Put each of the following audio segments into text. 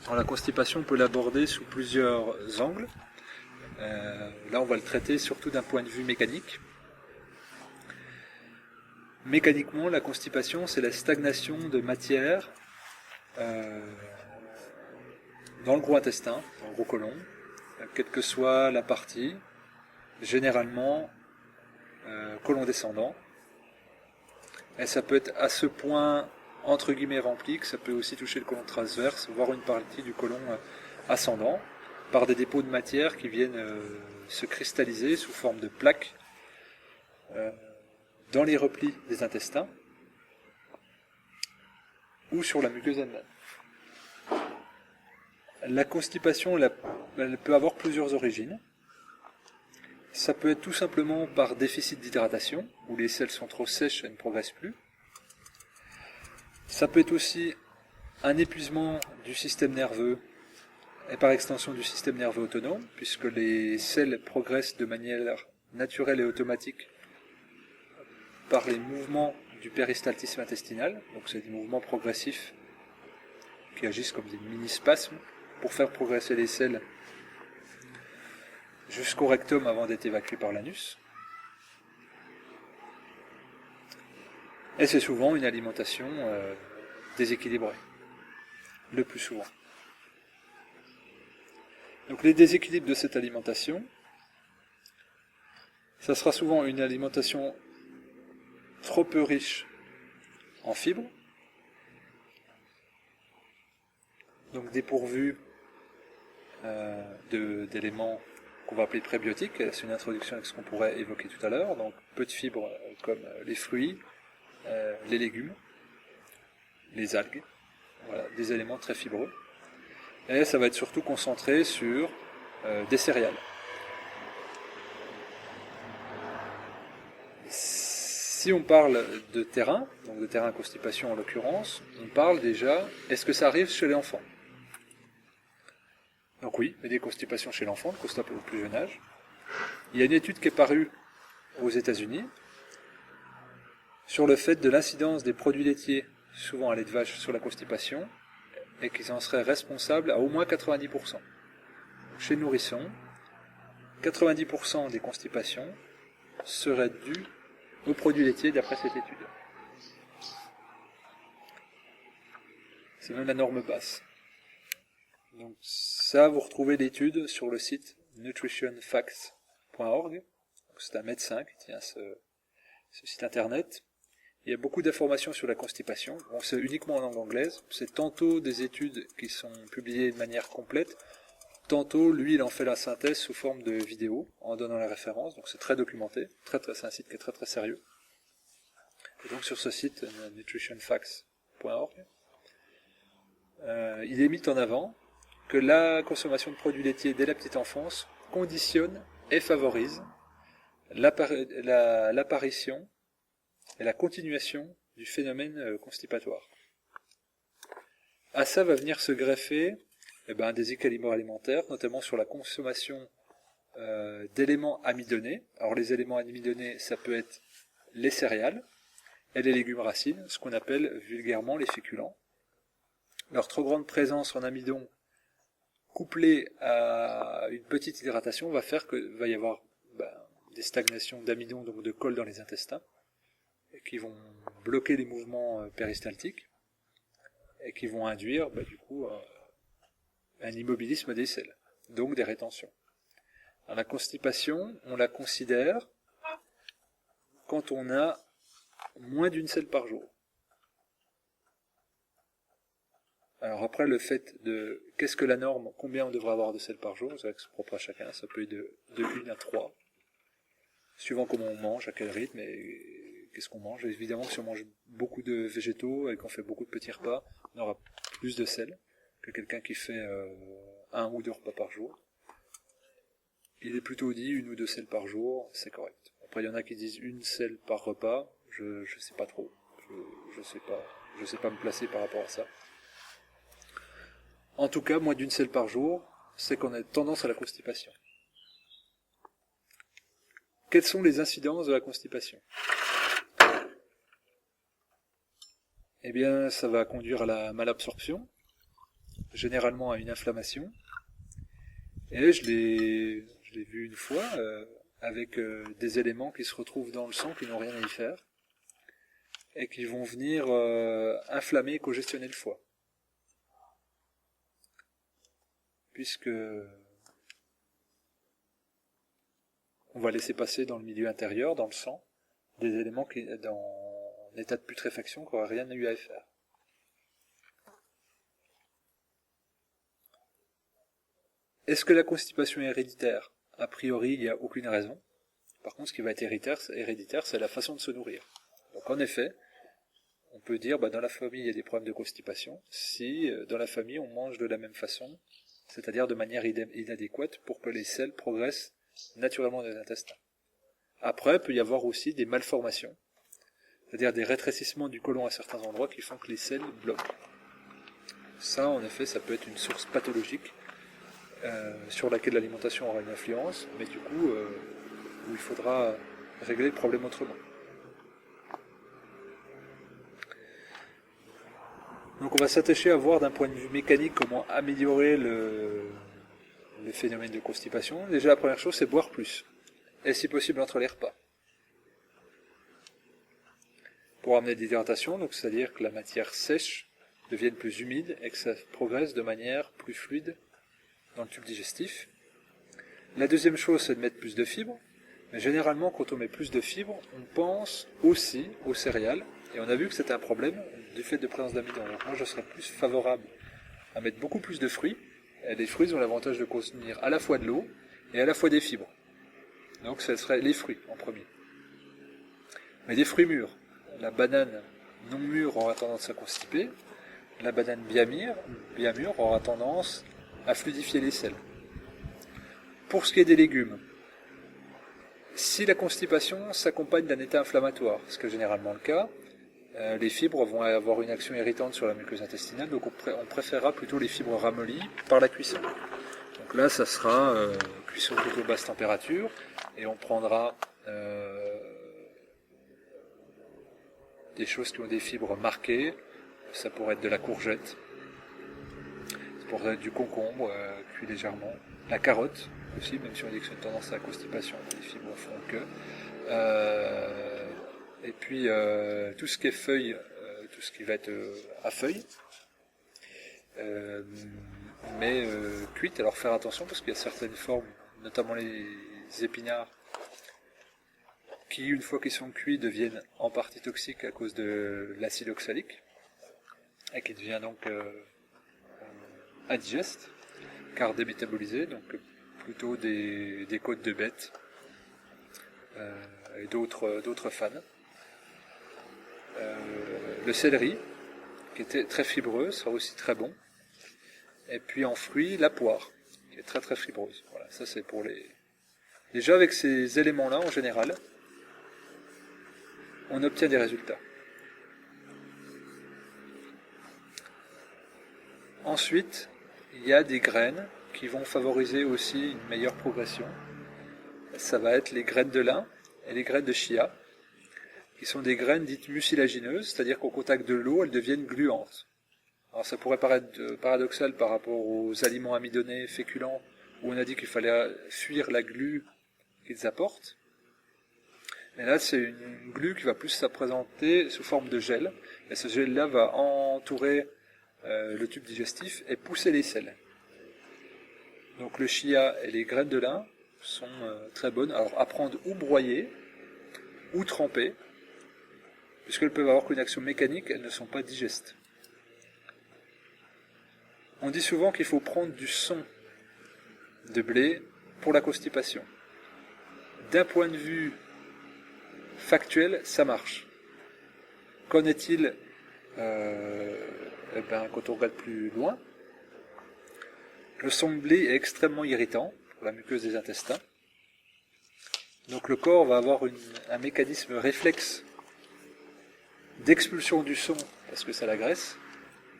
Alors, la constipation, on peut l'aborder sous plusieurs angles. Là, on va le traiter surtout d'un point de vue mécanique. Mécaniquement, la constipation, c'est la stagnation de matière dans le gros intestin, dans le gros côlon, quelle que soit la partie, généralement côlon descendant. Et ça peut être à ce point entre guillemets rempli que ça peut aussi toucher le côlon transverse, voire une partie du côlon ascendant, par des dépôts de matière qui viennent se cristalliser sous forme de plaques dans les replis des intestins ou sur la muqueuse elle-même. La constipation, elle peut avoir plusieurs origines. Ça peut être tout simplement par déficit d'hydratation, où les selles sont trop sèches et ne progressent plus. Ça peut être aussi un épuisement du système nerveux et par extension du système nerveux autonome, puisque les selles progressent de manière naturelle et automatique par les mouvements du péristaltisme intestinal, donc c'est des mouvements progressifs qui agissent comme des mini-spasmes pour faire progresser les selles jusqu'au rectum avant d'être évacuées par l'anus. Et c'est souvent une alimentation déséquilibrée, le plus souvent. Donc les déséquilibres de cette alimentation, ça sera souvent une alimentation trop peu riche en fibres, donc dépourvue d'éléments qu'on va appeler prébiotiques. C'est une introduction avec ce qu'on pourrait évoquer tout à l'heure, donc peu de fibres comme les fruits, les légumes, les algues, voilà, des éléments très fibreux. Et ça va être surtout concentré sur des céréales. Si on parle de terrain, donc de terrain à constipation en l'occurrence, on parle déjà, est-ce que ça arrive chez les enfants? Donc oui, il y a des constipations chez l'enfant, constipation au plus jeune âge. Il y a une étude qui est parue aux États-Unis sur le fait de l'incidence des produits laitiers, souvent à lait de vache, sur la constipation, et qu'ils en seraient responsables à au moins 90%. Chez le nourrisson, 90% des constipations seraient dues aux produits laitiers d'après cette étude. C'est même la norme basse. Donc ça, vous retrouvez l'étude sur le site nutritionfacts.org. C'est un médecin qui tient ce site internet. Il y a beaucoup d'informations sur la constipation. Bon, c'est uniquement en langue anglaise. C'est tantôt des études qui sont publiées de manière complète, tantôt, lui, il en fait la synthèse sous forme de vidéo, en donnant la référence. Donc c'est très documenté. C'est un site qui est très très sérieux. Et donc sur ce site, nutritionfacts.org, il est mis en avant que la consommation de produits laitiers dès la petite enfance conditionne et favorise l'apparition et la continuation du phénomène constipatoire. À ça va venir se greffer un déséquilibre alimentaire, notamment sur la consommation d'éléments amidonnés. Alors les éléments amidonnés, ça peut être les céréales et les légumes racines, ce qu'on appelle vulgairement les féculents. Leur trop grande présence en amidon, couplée à une petite hydratation, va faire qu'il va y avoir des stagnations d'amidon, donc de colle dans les intestins, et qui vont bloquer les mouvements péristaltiques, et qui vont induire un immobilisme des selles, donc des rétentions. Alors, la constipation, on la considère quand on a moins d'une selle par jour. Alors après, le fait de qu'est-ce que la norme, combien on devrait avoir de selles par jour, c'est vrai que c'est propre à chacun, ça peut être de 1 à 3, suivant comment on mange, à quel rythme, et qu'est-ce qu'on mange. Évidemment que si on mange beaucoup de végétaux et qu'on fait beaucoup de petits repas, on aura plus de sel que quelqu'un qui fait 1 ou 2 repas par jour. Il est plutôt dit 1 ou 2 selles par jour, c'est correct. Après, il y en a qui disent 1 selle par repas, je sais pas trop, je sais pas me placer par rapport à ça. En tout cas, moins d'1 selle par jour, c'est qu'on a tendance à la constipation. Quelles sont les incidences de la constipation? Eh bien, ça va conduire à la malabsorption, généralement à une inflammation. Et je l'ai vu une fois avec des éléments qui se retrouvent dans le sang qui n'ont rien à y faire et qui vont venir inflammer et congestionner le foie. Puisque on va laisser passer dans le milieu intérieur, dans le sang, des éléments qui, dans un état de putréfaction, qui n'auraient rien eu à y faire. Est-ce que la constipation est héréditaire? A priori, il n'y a aucune raison. Par contre, ce qui va être héréditaire, c'est la façon de se nourrir. Donc en effet, on peut dire, dans la famille, il y a des problèmes de constipation, si dans la famille, on mange de la même façon, c'est-à-dire de manière inadéquate pour que les selles progressent naturellement dans les intestins. Après, il peut y avoir aussi des malformations, c'est-à-dire des rétrécissements du côlon à certains endroits qui font que les selles bloquent. Ça, en effet, ça peut être une source pathologique sur laquelle l'alimentation aura une influence, mais du coup, où il faudra régler le problème autrement. Donc on va s'attacher à voir d'un point de vue mécanique comment améliorer le phénomène de constipation. Déjà, la première chose, c'est boire plus, et si possible entre les repas. Pour amener de l'hydratation, donc c'est-à-dire que la matière sèche devienne plus humide et que ça progresse de manière plus fluide dans le tube digestif. La deuxième chose, c'est de mettre plus de fibres. Mais généralement, quand on met plus de fibres, on pense aussi aux céréales. Et on a vu que c'était un problème du fait de présence d'amidon. Donc moi, je serais plus favorable à mettre beaucoup plus de fruits. Et les fruits ont l'avantage de contenir à la fois de l'eau et à la fois des fibres. Donc ce serait les fruits en premier. Mais des fruits mûrs. La banane non mûre aura tendance à constiper. La banane bien mûre aura tendance à fluidifier les selles. Pour ce qui est des légumes, si la constipation s'accompagne d'un état inflammatoire, ce qui est généralement le cas, les fibres vont avoir une action irritante sur la muqueuse intestinale, donc on préférera plutôt les fibres ramollies par la cuisson. Donc là, ça sera cuisson plutôt basse température, et on prendra des choses qui ont des fibres marquées. Ça pourrait être de la courgette, ça pourrait être du concombre cuit légèrement, la carotte aussi, même si on dit que c'est une tendance à la constipation, les fibres font que. Et puis tout ce qui est feuilles, tout ce qui va être à feuilles, mais cuites. Alors faire attention parce qu'il y a certaines formes, notamment les épinards, qui une fois qu'ils sont cuits deviennent en partie toxiques à cause de l'acide oxalique et qui devient donc indigeste car démétabolisé, donc plutôt des côtes de bête et d'autres fans. Le céleri, qui était très fibreux, sera aussi très bon. Et puis en fruits, la poire, qui est très très fibreuse. Voilà, ça c'est pour les... Déjà avec ces éléments-là, en général, on obtient des résultats. Ensuite, il y a des graines qui vont favoriser aussi une meilleure progression. Ça va être les graines de lin et les graines de chia, qui sont des graines dites mucilagineuses, c'est-à-dire qu'au contact de l'eau, elles deviennent gluantes. Alors ça pourrait paraître paradoxal par rapport aux aliments amidonnés, féculents, où on a dit qu'il fallait fuir la glu qu'ils apportent. Mais là, c'est une glu qui va plus se présenter sous forme de gel, et ce gel-là va entourer le tube digestif et pousser les selles. Donc le chia et les graines de lin sont très bonnes. Alors à prendre ou broyer, ou tremper, puisqu'elles peuvent avoir qu'une action mécanique, elles ne sont pas digestes. On dit souvent qu'il faut prendre du son de blé pour la constipation. D'un point de vue factuel, ça marche. Qu'en est-il quand on regarde plus loin? Le son de blé est extrêmement irritant pour la muqueuse des intestins. Donc le corps va avoir un mécanisme réflexe d'expulsion du son, parce que ça l'agresse,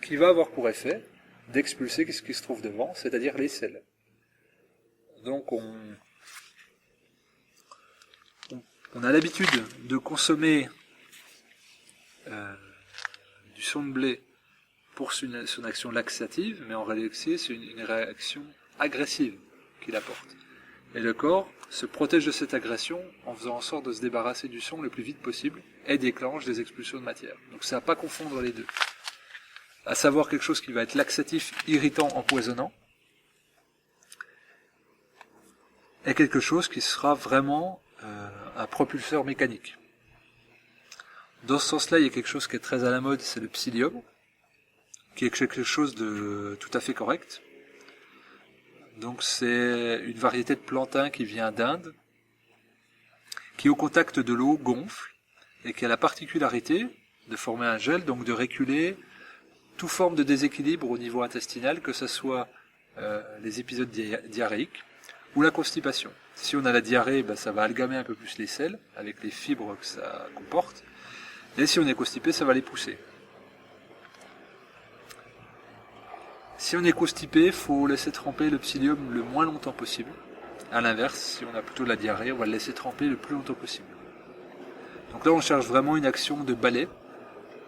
qui va avoir pour effet d'expulser ce qui se trouve devant, c'est-à-dire les selles. Donc on a l'habitude de consommer du son de blé pour son action laxative, mais en réalité c'est une réaction agressive qu'il apporte. Et le corps se protège de cette agression en faisant en sorte de se débarrasser du sang le plus vite possible et déclenche des expulsions de matière. Donc c'est à pas confondre les deux. À savoir quelque chose qui va être laxatif, irritant, empoisonnant, et quelque chose qui sera vraiment un propulseur mécanique. Dans ce sens-là, il y a quelque chose qui est très à la mode, c'est le psyllium, qui est quelque chose de tout à fait correct. Donc c'est une variété de plantain qui vient d'Inde, qui au contact de l'eau gonfle, et qui a la particularité de former un gel, donc de reculer toute forme de déséquilibre au niveau intestinal, que ce soit les épisodes diarrhéiques ou la constipation. Si on a la diarrhée, ça va amalgamer un peu plus les selles, avec les fibres que ça comporte, et si on est constipé, ça va les pousser. Si on est constipé, il faut laisser tremper le psyllium le moins longtemps possible. A l'inverse, si on a plutôt de la diarrhée, on va le laisser tremper le plus longtemps possible. Donc là, on cherche vraiment une action de balai,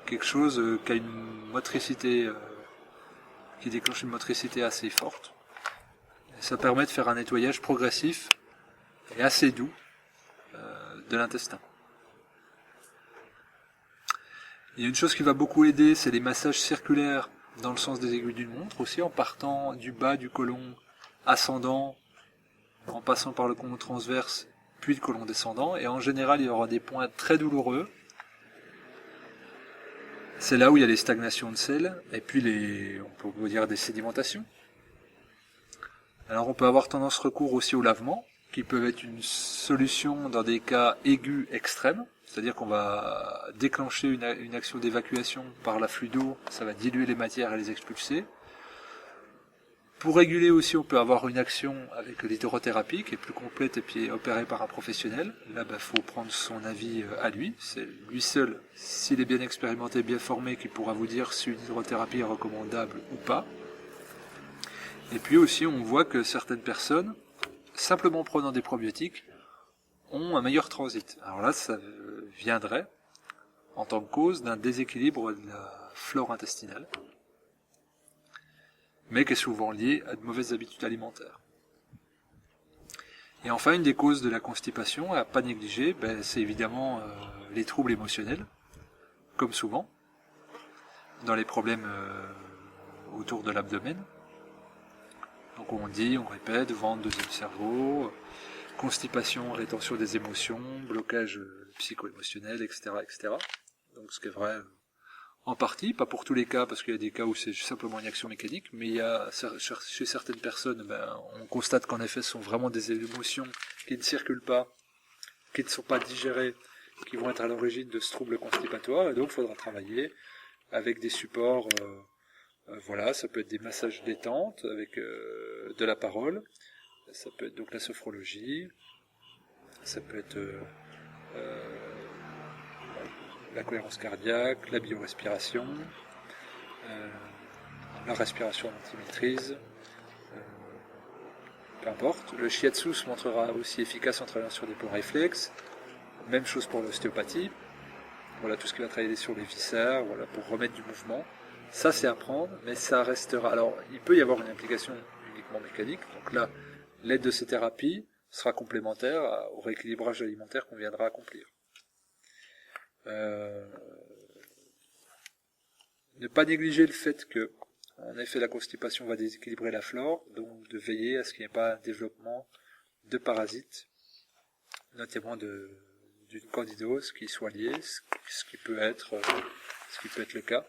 quelque chose qui a une motricité, qui déclenche une motricité assez forte. Et ça permet de faire un nettoyage progressif et assez doux de l'intestin. Il y a une chose qui va beaucoup aider, c'est les massages circulaires dans le sens des aiguilles d'une montre, aussi en partant du bas du côlon ascendant, en passant par le côlon transverse, puis le côlon descendant, et en général il y aura des points très douloureux. C'est là où il y a les stagnations de sel, et puis on peut dire des sédimentations. Alors on peut avoir tendance recours aussi au lavement, qui peut être une solution dans des cas aigus extrêmes, c'est-à-dire qu'on va déclencher une action d'évacuation par l'afflux d'eau, ça va diluer les matières et les expulser. Pour réguler aussi, on peut avoir une action avec l'hydrothérapie qui est plus complète et puis opérée par un professionnel. Là, faut prendre son avis à lui. C'est lui seul, s'il est bien expérimenté, bien formé, qui pourra vous dire si une hydrothérapie est recommandable ou pas. Et puis aussi, on voit que certaines personnes, simplement prenant des probiotiques, ont un meilleur transit. Alors là, ça viendrait en tant que cause d'un déséquilibre de la flore intestinale, mais qui est souvent lié à de mauvaises habitudes alimentaires. Et enfin, une des causes de la constipation à pas négliger, c'est évidemment les troubles émotionnels, comme souvent, dans les problèmes autour de l'abdomen. Donc on dit, on répète, ventre, deuxième cerveau, constipation, rétention des émotions, blocage psycho-émotionnel, etc., etc. Donc ce qui est vrai en partie, pas pour tous les cas, parce qu'il y a des cas où c'est simplement une action mécanique, mais il y a chez certaines personnes, on constate qu'en effet ce sont vraiment des émotions qui ne circulent pas, qui ne sont pas digérées, qui vont être à l'origine de ce trouble constipatoire, et donc il faudra travailler avec des supports, voilà, ça peut être des massages détente avec de la parole, ça peut être donc la sophrologie, ça peut être la cohérence cardiaque, la biorespiration, la respiration anti-maîtrise, peu importe. Le shiatsu se montrera aussi efficace en travaillant sur des ponts réflexes, même chose pour l'ostéopathie, voilà tout ce qui va travailler sur les viscères, voilà, pour remettre du mouvement. Ça c'est à prendre, mais ça restera. Alors il peut y avoir une implication uniquement mécanique, donc là l'aide de ces thérapies sera complémentaire au rééquilibrage alimentaire qu'on viendra accomplir. Ne pas négliger le fait que, en effet, la constipation va déséquilibrer la flore, donc de veiller à ce qu'il n'y ait pas un développement de parasites, notamment d'une candidose qui soit liée, ce qui peut être le cas,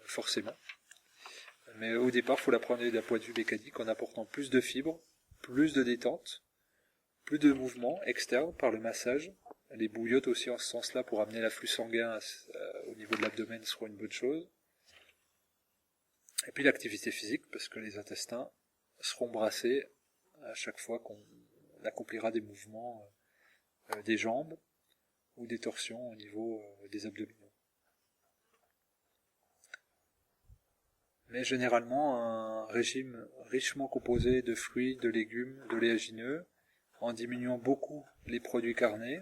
forcément. Mais au départ, il faut la prendre d'un point de vue mécanique en apportant plus de fibres, plus de détente, plus de mouvement externe par le massage. Les bouillottes aussi en ce sens-là pour amener l'afflux sanguin au niveau de l'abdomen sera une bonne chose. Et puis l'activité physique, parce que les intestins seront brassés à chaque fois qu'on accomplira des mouvements des jambes ou des torsions au niveau des abdominaux. Mais généralement, un régime richement composé de fruits, de légumes, d'oléagineux, en diminuant beaucoup les produits carnés,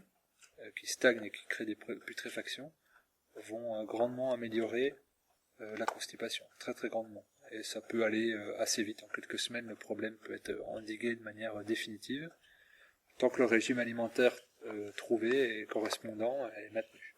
qui stagnent et qui créent des putréfactions, vont grandement améliorer la constipation, très très grandement. Et ça peut aller assez vite, en quelques semaines, le problème peut être endigué de manière définitive, tant que le régime alimentaire trouvé et correspondant est maintenu.